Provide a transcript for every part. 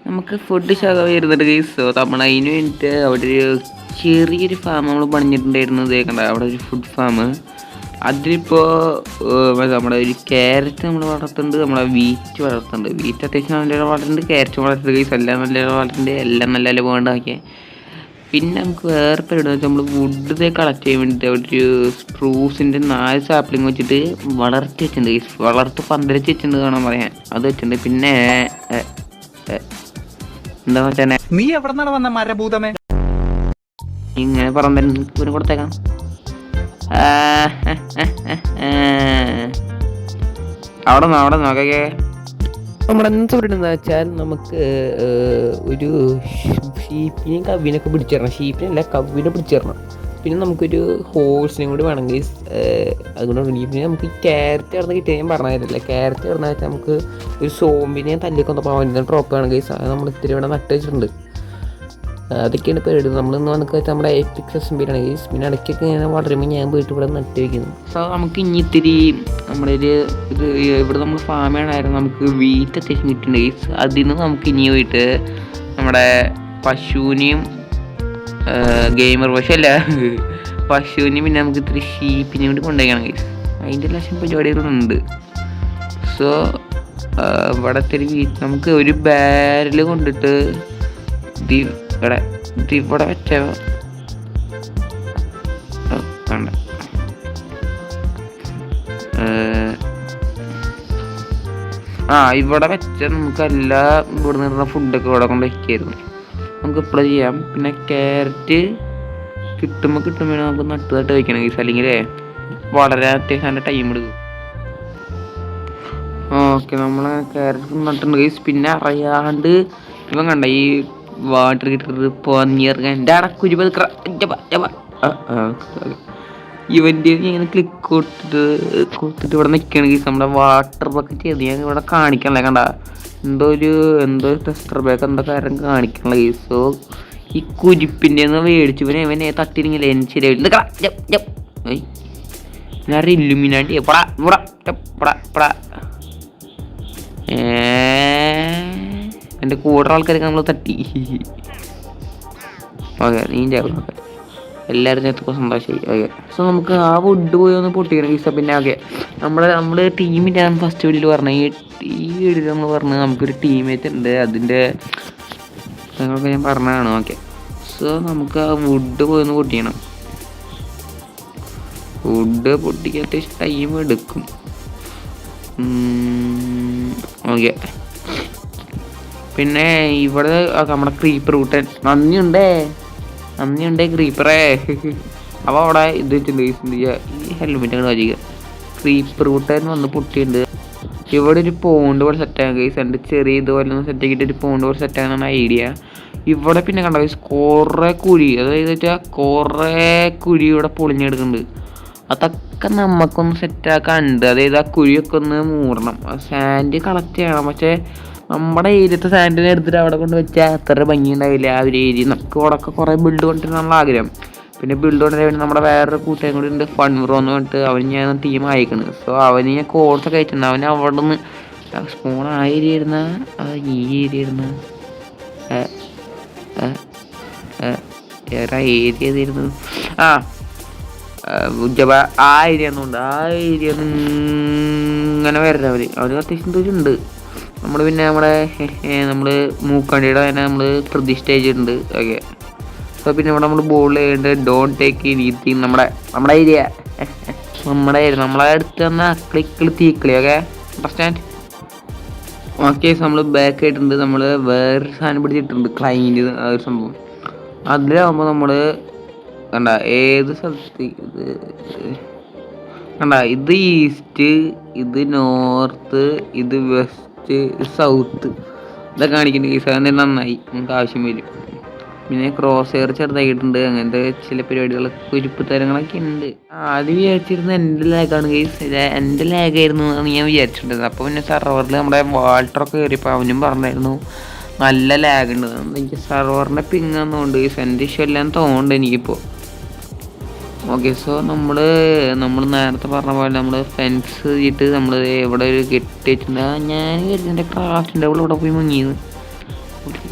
നമുക്ക് ഫുഡ് ശക വരുന്നുണ്ട് guys. So നമ്മൾ അതിന് വേണ്ടിയിട്ട് അവിടെ ഒരു ചെറിയൊരു ഫാം നമ്മൾ പണിഞ്ഞിട്ടുണ്ടായിരുന്നു. ഇതേക്കണ്ട അവിടെ ഒരു ഫുഡ് ഫാം. അതിലിപ്പോൾ നമ്മുടെ ഒരു ക്യാരറ്റ് നമ്മൾ വളർത്തുന്നുണ്ട്, നമ്മളെ വീറ്റ് വളർത്തുന്നുണ്ട്. വീറ്റ് അത്യാവശ്യം നല്ല വളരുന്നുണ്ട്, ക്യാരറ്റ് വളർത്തുന്നുണ്ട് ഗൈസ്. എല്ലാം നല്ല വളരുന്നുണ്ട്, എല്ലാം നല്ല വേണ്ടാക്കിയ. പിന്നെ നമുക്ക് വേറെ പരിപാടി വെച്ചാൽ നമ്മൾ വുഡ് ഇതേ കളക്ട് ചെയ്യാൻ വേണ്ടിയിട്ട് ഒരു സ്പ്രൂസിൻ്റെ 4 സാപ്ലിങ് വെച്ചിട്ട് വളർത്തി വെച്ചിട്ടുണ്ട് ഗൈസ്. വളർത്ത് പന്തലിച്ച് വെച്ചിട്ടുണ്ട് കാണാൻ പറയാൻ, അത് വെച്ചിട്ടുണ്ട്. പിന്നെ എന്താ വെച്ചാൽ നീ എവിടെ വന്ന മരഭൂതമേ ഇങ്ങനെ പറമ്പന് കൊടുത്തേക്കാം. അവിടെ നോക്കേ. നമ്മളെന്ത് പറയുന്നത് വെച്ചാൽ നമുക്ക് ഒരു ഷീപ്പിനെയും കവിനൊക്കെ പിടിച്ചിടണം. ഷീപ്പിനല്ല, കവിനെ പിടിച്ചിടണം. പിന്നെ നമുക്കൊരു ഹോഴ്സിനെയും കൂടി വേണമെങ്കിൽ അതുകൊണ്ട് പിന്നെ നമുക്ക് ഈ ക്യാരറ്റ് കിടന്ന് കിട്ടിയാൽ ഞാൻ പറഞ്ഞില്ല. ക്യാരറ്റ് കിടന്ന വെച്ചാൽ നമുക്ക് ഒരു സോമ്പിനെ തല്ലിയൊക്കെ വന്നപ്പോൾ അവൻ്റെ ഡ്രോപ്പ് വേണമെങ്കിൽ അത് നമ്മൾ ഇത്തിരി ഇവിടെ നട്ട് വെച്ചിട്ടുണ്ട്. അതൊക്കെയാണ് പരിപാടി. നമ്മളിന്ന് വന്നൊക്കെ വെച്ചാൽ നമ്മുടെ എപ്പിക് എസ്എംബിയിലാണ് ഗൈസ്. പിന്നെ ഇടയ്ക്കൊക്കെ ഇങ്ങനെ വളരുമ്പോൾ ഞാൻ പോയിട്ട് ഇവിടെ നട്ട് വയ്ക്കുന്നു. സോ നമുക്ക് ഇനി ഇത്തിരി നമ്മുടെ ഒരു ഇവിടെ നമ്മൾ ഫാം ചെയ്യണമായിരുന്നു. നമുക്ക് വീറ്റ് അത്യാവശ്യം കിട്ടുന്നുണ്ട് ഗൈസ്. അതിൽ നിന്ന് നമുക്ക് ഇനി പോയിട്ട് നമ്മുടെ പശുവിനെയും ഗെയിമർ പശുവല്ല പശുവിനെയും പിന്നെ നമുക്ക് ഇത്തിരി ഷീപ്പിനെയും കൂടി കൊണ്ടുപോയിക്കണം ഗൈസ്. അതിൻ്റെ ലക്ഷം പരിപാടികളുണ്ട്. സോ ഇവിടെ ഇത്തിരി വീറ്റ് നമുക്ക് ഒരു ബാരൽ കൊണ്ടിട്ട് ഇവിടെ വെച്ച വേണ്ട ഇവിടെ വെച്ച നമുക്ക് എല്ലാ ഇവിടെ നിന്നുള്ള ഫുഡൊക്കെ ഇവിടെ കൊണ്ട് വയ്ക്കായിരുന്നു. നമുക്ക് ഇപ്പോൾ ചെയ്യാം. പിന്നെ ക്യാരറ്റ് കിട്ടുമ്പോൾ നമുക്ക് നട്ട് വയ്ക്കണം ഗൈസ്, അല്ലെങ്കിൽ വളരെ അത്യാവശ്യം നല്ല ടൈം എടുക്കും. ഓക്കെ, നമ്മൾ ക്യാരറ്റ് നട്ടുണ്ട് ഗൈസ്. പിന്നെ അറിയാണ്ട് ഇവൻ കണ്ട ഈ വാട്ടർ കിട്ടിട്ട് പന്നിയിറങ്ങാൻ എൻ്റെ അടക്കുരുപ ഇവൻ്റെ ഇങ്ങനെ ക്ലിക്ക് കൊടുത്തിട്ട് ഇവിടെ നിൽക്കുകയാണ് ഗൈസ്. നമ്മുടെ വാട്ടർ ബക്കറ്റ് ചെയ്ത് ഞാൻ ഇവിടെ കാണിക്കണല്ലേ, കണ്ട എന്തോ ടെസ്റ്റർ ബാക്ക് എന്തോ കാര്യം കാണിക്കണല്ലോ ഗൈസ്. സോ ഈ കുരിപ്പിൻ്റെ ഒന്ന് മേടിച്ചു ഇവനെ തട്ടിരിങ്ങില്ല, എനിക്ക് ശരിയായില്ല. ഞാൻ ഇല്ലുമിനാണ്ടി എൻ്റെ കൂടെ ആൾക്കാരൊക്കെ നമ്മൾ തട്ടി. ഓക്കെ, നീ ചേർന്നോക്കെ എല്ലാവരും ചേർത്തപ്പോൾ സന്തോഷമായി. ഓക്കെ, സോ നമുക്ക് ആ വുഡ് പോയി ഒന്ന് പൊട്ടിക്കണം ഗൈസ്. പിന്നെ ഓക്കെ, നമ്മുടെ ടീമിൻ്റെ ഫസ്റ്റ് വീഡിയോയിൽ പറഞ്ഞ ഈ വീഡിയോയിൽ നമ്മൾ പറഞ്ഞത് നമുക്കൊരു ടീമേറ്റ് ഉണ്ട്, അതിൻ്റെ ഞങ്ങൾക്ക് ഞാൻ പറഞ്ഞതാണ്. ഓക്കെ, സോ നമുക്ക് ആ വുഡ് പോയി ഒന്ന് പൊട്ടിക്കണം. വുഡ് പൊട്ടിക്കാൻ അത്യാവശ്യം ടൈം എടുക്കും. ഓക്കെ, പിന്നെ ഇവിടെ നമ്മുടെ ക്രീപ്പർ കൂട്ടൻ നന്ദിയുണ്ടേ ക്രീപ്പറേ. അപ്പോൾ അവിടെ ഇത് വെച്ചിട്ടുണ്ട് ഈ ഹെൽമെറ്റ് അങ്ങോട്ട് വരിക. ക്രീപ്പർ കൂട്ടൻ വന്ന് പൊട്ടിയിട്ടുണ്ട്. ഇവിടെ ഒരു പോണ്ട് പോലെ സെറ്റാണ് ഗൈസ്. എൻ്റെ ചെറിയ ഇതുപോലെ ഒന്ന് സെറ്റാക്കിയിട്ട് ഒരു പോണ്ട് പോലെ സെറ്റാകാനാണ് ഐഡിയ. ഇവിടെ പിന്നെ കണ്ട ഗൈസ് കുറേ കുഴി, അതായത് വെച്ചാൽ കുറേ കുഴി ഇവിടെ പൊളിഞ്ഞെടുക്കുന്നുണ്ട്. അതൊക്കെ നമുക്കൊന്ന് സെറ്റാക്കാനുണ്ട്. അതായത് ആ കുഴിയൊക്കെ ഒന്ന് മൂടണം, സാൻഡ് കളക്ട് ചെയ്യണം. പക്ഷേ നമ്മുടെ ഏരിയത്തെ സാൻഡിനെ എടുത്തിട്ട് അവിടെ കൊണ്ട് വെച്ചാൽ അത്ര ഭംഗി ഉണ്ടാവില്ല ആ ഒരു ഏരിയ. നമുക്ക് ഇവിടെ ഒക്കെ കുറേ ബിൽഡ് കൊണ്ടിരുന്നുള്ള ആഗ്രഹം. പിന്നെ ബിൽഡ് കൊണ്ടുവരാൻ വേണ്ടി നമ്മുടെ വേറൊരു കൂട്ടുകാരും കൂടി ഉണ്ട്, ഫൺറോ എന്ന് പറഞ്ഞിട്ട്. അവന് ഞാൻ ടീം അയക്കണത്. സോ അവന് ഞാൻ കോഴ്സൊക്കെ അയച്ചിട്ടുണ്ട്. അവന് അവിടെ നിന്ന് സ്പൂൺ ആ ഏരിയ ഇരുന്ന ഈ ഏരിയ ഇരുന്ന ഏതാ ഏരിയ ഏതായിരുന്നു ആ ഏരിയ ഒന്നുണ്ട്. ആ ഏരിയ ഇങ്ങനെ വരണം. അവന് അത്യാവശ്യം ദൂരമുണ്ട്. നമ്മൾ പിന്നെ നമ്മൾ മൂക്കാണ്ടിയുടെ തന്നെ നമ്മൾ പ്രതിഷ്ഠ ചെയ്തിട്ടുണ്ട്. ഓക്കെ, സോ പിന്നെ ഇവിടെ നമ്മൾ ബോൾ ചെയ്യേണ്ടത് ഡോൺ ടേക്ക് നീത്തിങ് നമ്മുടെ ഏരിയ നമ്മളെ അടുത്ത് തന്നെ അക്ലിക്കിളി തീക്കളി. Okay, understand? ഓക്കെ, നമ്മൾ ബാക്ക് ആയിട്ടുണ്ട്. നമ്മൾ വേറൊരു സാധനം പിടിച്ചിട്ടുണ്ട്, ക്ലൈൻറ്റ് ആ ഒരു സംഭവം. അതിലാകുമ്പോൾ നമ്മൾ കണ്ട ഏത് സ്ഥലത്ത് കണ്ട ഇത് ഈസ്റ്റ്, ഇത് നോർത്ത്, ഇത് വെസ്റ്റ്, സൗത്ത്, ഇതൊക്കെ കാണിക്കുന്നുണ്ട് കേസ്. അതെന്നെ നന്നായി, നമുക്ക് ആവശ്യം വരും. പിന്നെ ക്രോസ് എയർ ചെറുതായിട്ടുണ്ട്. അങ്ങനത്തെ ചില പരിപാടികളൊക്കെ കുരിപ്പ് തരങ്ങളൊക്കെ ഉണ്ട്. ആദ്യം വിചാരിച്ചിരുന്നത് എൻ്റെ ലാഗാണ് കേസ്, എൻ്റെ ലാഗായിരുന്നു എന്ന് ഞാൻ വിചാരിച്ചിട്ടുണ്ടായിരുന്നു. അപ്പോൾ പിന്നെ സെർവറിൽ നമ്മുടെ വാൾട്ടറൊക്കെ കയറിയപ്പോൾ അവനും പറഞ്ഞായിരുന്നു നല്ല ലാഗ് ഉണ്ട്. എനിക്ക് സെർവറിൻ്റെ പിങ്ങാന്നുകൊണ്ട് കേസ് എൻ്റെ ഇഷ്യൂ എല്ലാം തോന്നുന്നുണ്ട് എനിക്കിപ്പോൾ. ഓക്കെ, സോ നമ്മൾ നേരത്തെ പറഞ്ഞ പോലെ നമ്മൾ ഫെൻസ് ചെയ്തിട്ട് നമ്മൾ ഇവിടെ ഒരു കെട്ടി വെച്ചിട്ടുണ്ട്. ഞാൻ കരുതി എൻ്റെ ക്രാഫ്റ്റിൻ്റെ അവിടെ പോയി മുങ്ങിയത്.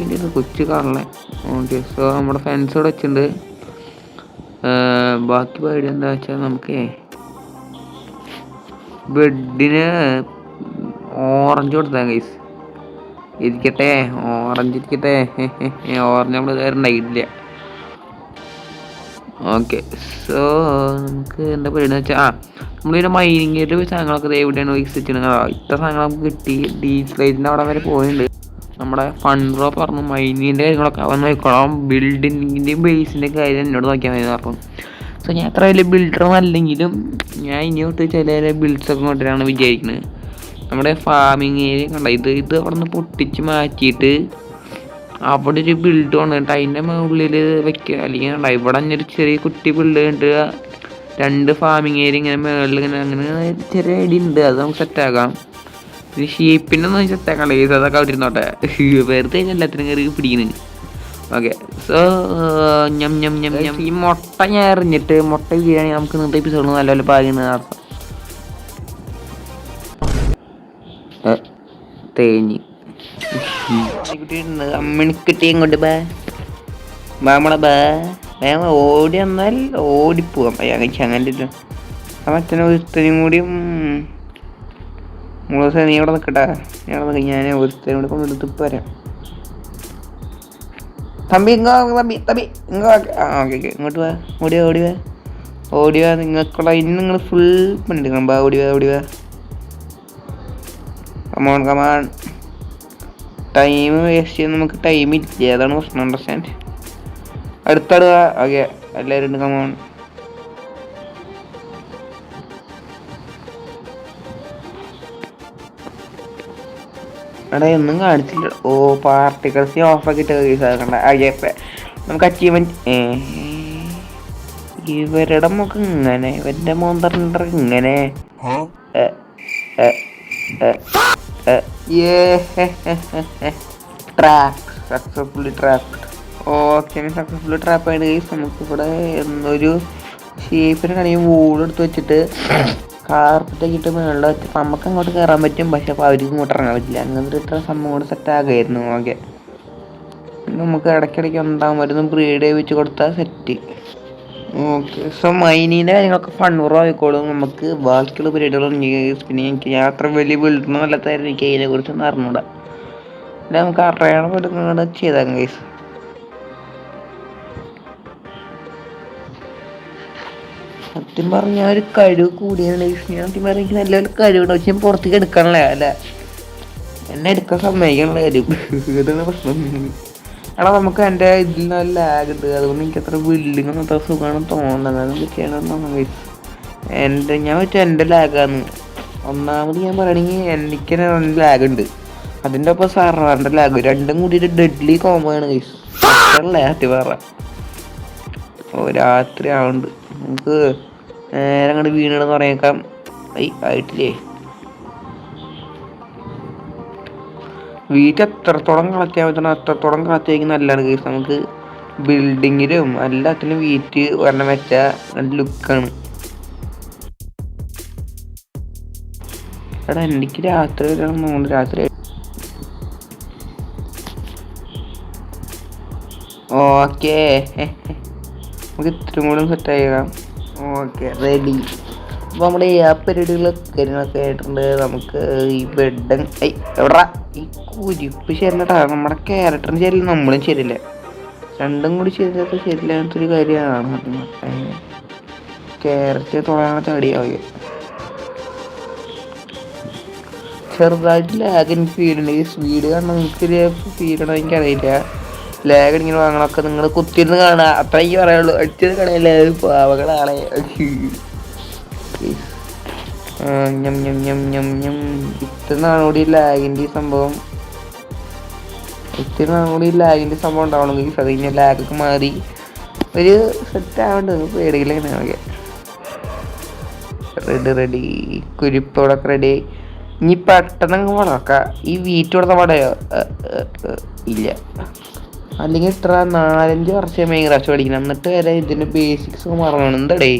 ഇത് കൊച്ചു കാണണേ. ഓക്കെ, സോ നമ്മുടെ ഫെൻസ് ഇവിടെ വെച്ചിട്ടുണ്ട്. ബാക്കി പരിപാടി എന്താ വെച്ചാൽ നമുക്ക് ബെഡിന് ഓറഞ്ച് കൊടുത്താൽ ഗൈസ് ഇരിക്കട്ടെ. ഓറഞ്ച് ഇരിക്കട്ടെ. ഓറഞ്ച് നമ്മൾ ഇതുവരെ ഉണ്ടായിട്ടില്ല. ഓക്കെ, സോ നമുക്ക് എന്താ പറയുന്നത് വെച്ചാൽ നമ്മളിങ്ങനെ മൈനിങ്ങിൻ്റെ സാധനങ്ങളൊക്കെ എവിടെയാണ് വിസിറ്റിങ് ഇത്ര സാധനങ്ങൾ നമുക്ക് കിട്ടി. ഡീസ്ലൈറ്റിൻ്റെ അവിടെ വരെ പോയിട്ടുണ്ട്. നമ്മുടെ ഫണ്ട് പറഞ്ഞു മൈനിങ്ങിൻ്റെ കാര്യങ്ങളൊക്കെ അവൻ നോക്കണം. ബിൽഡിങ്ങിൻ്റെയും ബേസിൻ്റെയും കാര്യം എന്നോട് നോക്കിയാൽ മതി പറഞ്ഞു. സോ ഞാൻ അത്ര വലിയ ബിൽഡറൊന്നും അല്ലെങ്കിലും ഞാൻ ഇനി തൊട്ട് ചില ബിൽഡ്സൊക്കെ കൊണ്ടുവരാണ് വിചാരിക്കുന്നത്. നമ്മുടെ ഫാമിങ് ഏരിയ കണ്ട ഇത് അവിടെ നിന്ന് പൊട്ടിച്ച് മാറ്റിയിട്ട് അവിടെ ഒരു ബിൽഡ് വന്നിട്ട് അതിൻ്റെ ഉള്ളിൽ വെക്കുക. അല്ലെങ്കിൽ കണ്ട ഇവിടെ ഒരു ചെറിയ കുട്ടി ബിൽഡ് കണ്ടിട്ട് 2 ഫാമിങ് ഏരിയ ഇങ്ങനെ മുകളിൽ ഇങ്ങനെ അങ്ങനെ ചെറിയ ഐഡിയ ഉണ്ട്. അത് നമുക്ക് സെറ്റാക്കാം. പിന്നെ ഷീപ്പിൻ്റെ ഒന്നും സെറ്റാക്കാം. അതൊക്കെ അവിടെ ഇരുന്നോട്ടെ. വെറുതെ എല്ലാത്തിനും കയറി പിടിക്കുന്നു. ഓക്കെ, സോ ഈ മുട്ട ഞാൻ എറിഞ്ഞിട്ട് മുട്ട വീഴാണെങ്കിൽ നമുക്ക് ഇന്നത്തെ എപ്പിസോഡിൽ നല്ല നല്ല പാകം നടത്താം. തേഞ്ഞ് അമ്മണിക്കിട്ടി ഇങ്ങോട്ട് ബാമളെ വേഗം ഓടി വന്നാൽ ഓടിപ്പോവാം. അങ്ങനെ മറ്റേ ഒരുത്തനും കൂടിയും നീ ഇവിടെ നിൽക്കട്ടാ. ഞാൻ ഒരുത്തനും കൂടി കൊണ്ടെടുത്ത് ഇപ്പം വരാം. തമ്പി ഓക്കെ ഇങ്ങോട്ട് വാ. ഓടിവാ നിങ്ങൾക്കുള്ള ഇനി നിങ്ങൾ ഫുൾ പണിയെടുക്കണം. ഓടിവാ കമാൺ. ടൈം വേസ്റ്റ് ചെയ്യാൻ നമുക്ക് ടൈം ഇല്ല. അതാണ് പ്രശ്നം. അണ്ടർസ്റ്റാൻഡ്. അടുത്തടുക. ഓക്കെ, എല്ലാവരും ഉണ്ട്. കമാൺ. എടാ ഒന്നും കാണിച്ചില്ല. ഓ പാർട്ടിക്കൽസ് ഓഫാക്കിയിട്ട് കണ്ട. നമുക്ക് അച്ചീവ്മെന്റ് ഇവരുടെ മുഖം ഇങ്ങനെ, ഇവരുടെ മോന്തറിൻ്റെ ഇങ്ങനെ. Successfully trapped. Okay, successfully trap ആയിട്ട് നമുക്കിവിടെ ഒരു ഷേപ്പിന് കണിയും വൂളെടുത്ത് വെച്ചിട്ട് കാർപ്പറ്റൊക്കെ ഇട്ട് മേളിൽ വെച്ച് നമുക്ക് അങ്ങോട്ട് കയറാൻ പറ്റും. പക്ഷെ അപ്പോൾ അവർക്ക് ഇങ്ങോട്ട് ഇറങ്ങാൻ പറ്റില്ല. അങ്ങനത്തെ ഇത്ര സംഭവം കൂടെ സെറ്റാകായിരുന്നു. ഓക്കെ, നമുക്ക് ഇടയ്ക്കിടയ്ക്ക് ഉണ്ടാകുമായിരുന്നു. ബ്രീഡ് വെച്ച് കൊടുത്താൽ സെറ്റ്. ഓക്കെ, സോ മൈനീൻ്റെ കാര്യങ്ങളൊക്കെ ഫണ്ണൂറോ ആയിക്കോളും. നമുക്ക് ബാക്കിയുള്ള പരിപാടികളും പിന്നെ എനിക്ക് അത്ര വലിയ ബിൽഡൊന്നും അല്ലാത്തായിരുന്നു. എനിക്ക് അതിനെ കുറിച്ചൊന്നും അറിഞ്ഞൂടാ. പിന്നെ നമുക്ക് അറിയണം എടുക്കുന്നത് ചെയ്താൽ ഗൈസ്. സത്യം പറഞ്ഞാൽ ഒരു കഴിവ് കൂടിയാണ്. സത്യം പറഞ്ഞാൽ എനിക്ക് നല്ലൊരു കഴിവുണ്ട്. പക്ഷെ ഞാൻ പുറത്തേക്ക് എടുക്കണല്ലേ. അല്ല, എന്നെ എടുക്കാൻ സമ്മതിക്കാനുള്ള കാര്യം ഇതാണ് പ്രശ്നം. എടാ നമുക്ക് എൻ്റെ ഇതിൽ നല്ല ലാഗ് ഉണ്ട്. അതുകൊണ്ട് എനിക്ക് അത്ര ബിൽഡിങ് ഒന്നും അത്ര സുഖമാണ് തോന്നുന്നത്. അതൊക്കെ ചെയ്യണമെന്നാണ് ഞാൻ വെച്ചാൽ എൻ്റെ ലാഗാണ്. ഒന്നാമത് ഞാൻ പറയണെങ്കിൽ എനിക്ക് നല്ല ലാഗ് ഉണ്ട്. അതിൻ്റെ ഒപ്പം സർവറിൻ്റെ ലാഗ് രണ്ടും കൂടിയിട്ട് ഡെഡ്ലി കോംബോ ആണ് ഗൈസ്. ലാറ്റ് പറ. ഓ രാത്രി ആവുന്നുണ്ട്. നമുക്ക് നേരെ അങ്ങോട്ട് വീണെന്ന് പറഞ്ഞേക്കാം. ആയിട്ടില്ലേ? വീട്ടിൽ എത്രത്തോളം കളക്ട് ചെയ്യാൻ പറ്റണം അത്രത്തോളം കളക്ട് ചെയ്യുന്നത് നല്ലതാണ് കേസ്. നമുക്ക് ബിൽഡിങ്ങിലും എല്ലാത്തിനും വീറ്റ് ഒരെണ്ണം വെച്ചാൽ നല്ല ലുക്കാണ്. എടാ എനിക്ക് രാത്രി വരണം. രാത്രി ഓക്കെ, നമുക്ക് ഇത്രയും കൂടെ സെറ്റ് ആയേക്കാം. Okay, ready. അപ്പോൾ നമ്മുടെ ഈ പരിപാടികളൊക്കെ ആയിട്ടുണ്ട്. നമുക്ക് ഈ ബെഡ് എവിടാ ഈ കുരിപ്പ് ശരിയല്ലട്ടാ. നമ്മുടെ ക്യാരക്ടറും ശരിയില്ല, നമ്മളും ശരിയില്ല. രണ്ടും കൂടി ശരിയാത്ത ശരിയില്ലാത്തൊരു കാര്യമാണ്. ക്യാരറ്റ് തൊടാൻ തടിയാവുക. ചെറുതായിട്ട് ലാഗ് എനിക്ക് ഫീലുണ്ട്. ഈ സ്പീഡ് കാണാൻ നിങ്ങൾക്ക് ഫീലണോ എനിക്കറിയില്ല. ലാഗ് ഇങ്ങനെ വാങ്ങണമൊക്കെ നിങ്ങൾ കുത്തിരുന്ന് കാണുക. അത്ര എനിക്ക് പറയുള്ളൂ. അടിച്ചത് കളയല്ല, പാവകളാണ്. ഇത്ര നാളുകൂടി ലാഗിൻ്റെ സംഭവം ഉണ്ടാവണം. അത് കഴിഞ്ഞാൽ ലാഗൊക്കെ മാറി ഒരു സെറ്റ് ആവണ്ട്. പേടിയില്ല. ഇങ്ങനെ റെഡി കുരിപ്പോടൊക്കെ റെഡി. ഇനി പെട്ടെന്ന് അങ്ങ് വളർക്കാം. ഈ വീറ്റ് കൊടുത്ത പടയോ ഇല്ല. അല്ലെങ്കിൽ ഇത്ര 4-5 വർഷം മെയിൻ റാഷ് പഠിക്കണം. എന്നിട്ട് വരെ ഇതിൻ്റെ ബേസിക്സ് ഒക്കെ മറന്നു. എന്തടേ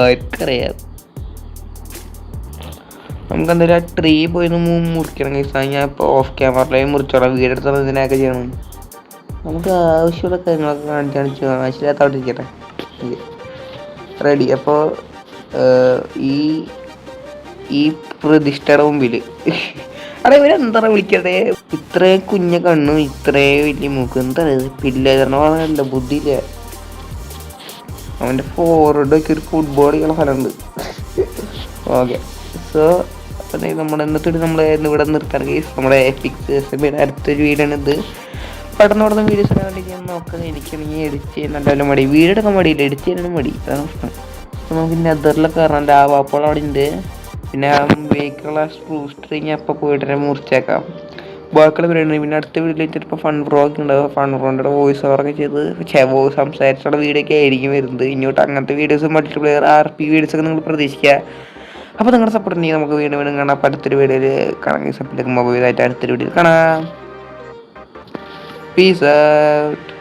ആർക്കറിയാം. നമുക്ക് എന്തായാലും ആ ട്രീ പോയി മുറിക്കണം ഗൈസ്. ഞാൻ ഇപ്പോൾ ഓഫ് ക്യാമറയിലേക്ക് മുറിച്ചോളാം. വീടെടുത്തപ്പോൾ ഇതിനൊക്കെ ചെയ്യണം. നമുക്ക് ആവശ്യമുള്ള കാര്യങ്ങളൊക്കെ കാണിച്ച് ആവശ്യമില്ലാത്ത അവിടെ ഇരിക്കട്ടെ. റെഡി. അപ്പോൾ ഈ ഈ പ്രതിഷ്ഠയുടെ മുമ്പിൽ അവിടെ ഇവരെന്താണ് വിളിക്കട്ടെ? ഇത്രയും കുഞ്ഞ കണ്ണും ഇത്രയും വലിയ മൂക്കും എന്താണ് പിള്ളേരണല്ല ബുദ്ധിയില്ല. അവൻ്റെ ഫോർവേഡൊക്കെ ഒരു ഫുട്ബോൾ കളിക്കുന്ന സ്ഥലമുണ്ട്. ഓക്കെ, സോ നമ്മുടെ എന്നിട്ട് നമ്മൾ ഇവിടെ നിർത്താൻ കേസ് നമ്മുടെ ഫിക്സ് അടുത്തൊരു വീടാണ് ഇത്. പെട്ടെന്ന് വീഡിയോസ് ഇടാൻ വേണ്ടി ഞാൻ നോക്കുന്നത്. എനിക്കാണെങ്കിൽ എഡിറ്റ് ചെയ്യാൻ നല്ല മടി, വീഡിയോ എടുക്കാൻ മടിയില്ല, എഡിറ്റ് ചെയ്യാനും മടി. അതാണ് പ്രശ്നം. അപ്പോൾ നമുക്ക് നെതറിലൊക്കെ കയറാൻ അപ്പോൾ അവിടെ ഉണ്ട്. പിന്നെ വെഹിക്കിളുള്ള സ്ട്രിങ് അപ്പോൾ പോയിട്ട് മുറിച്ചേക്കാം. ബാക്കിയുള്ള പരിപാടി. പിന്നെ അടുത്ത വീഡിയോയിൽ ചിലപ്പോൾ ഫൺ വ്ളോഗ് ഉണ്ടാവും. ഫൺ വ്ളോഗിൻ്റെ വോയിസ് ഓവറൊക്കെ ചെയ്ത് സംസാരിച്ചുള്ള വീഡിയോ ഒക്കെ ആയിരിക്കും വരുന്നത്. ഇങ്ങോട്ട് അങ്ങനത്തെ വീഡിയോസ് മൾട്ടിപ്ലെയർ RP വീഡിയോസൊക്കെ നിങ്ങൾ പ്രതീക്ഷിക്കുക. അപ്പോൾ നിങ്ങളുടെ സപ്പോർട്ട് ഉണ്ടെങ്കിൽ നമുക്ക് വീണ്ടും കാണാം. അപ്പോൾ അടുത്തൊരു വീഡിയോയിൽ കാണാൻ സപ്പോർട്ട് മൊബൈലായിട്ട് അടുത്തൊരു വീഡിയോയിൽ കാണാം. Peace out.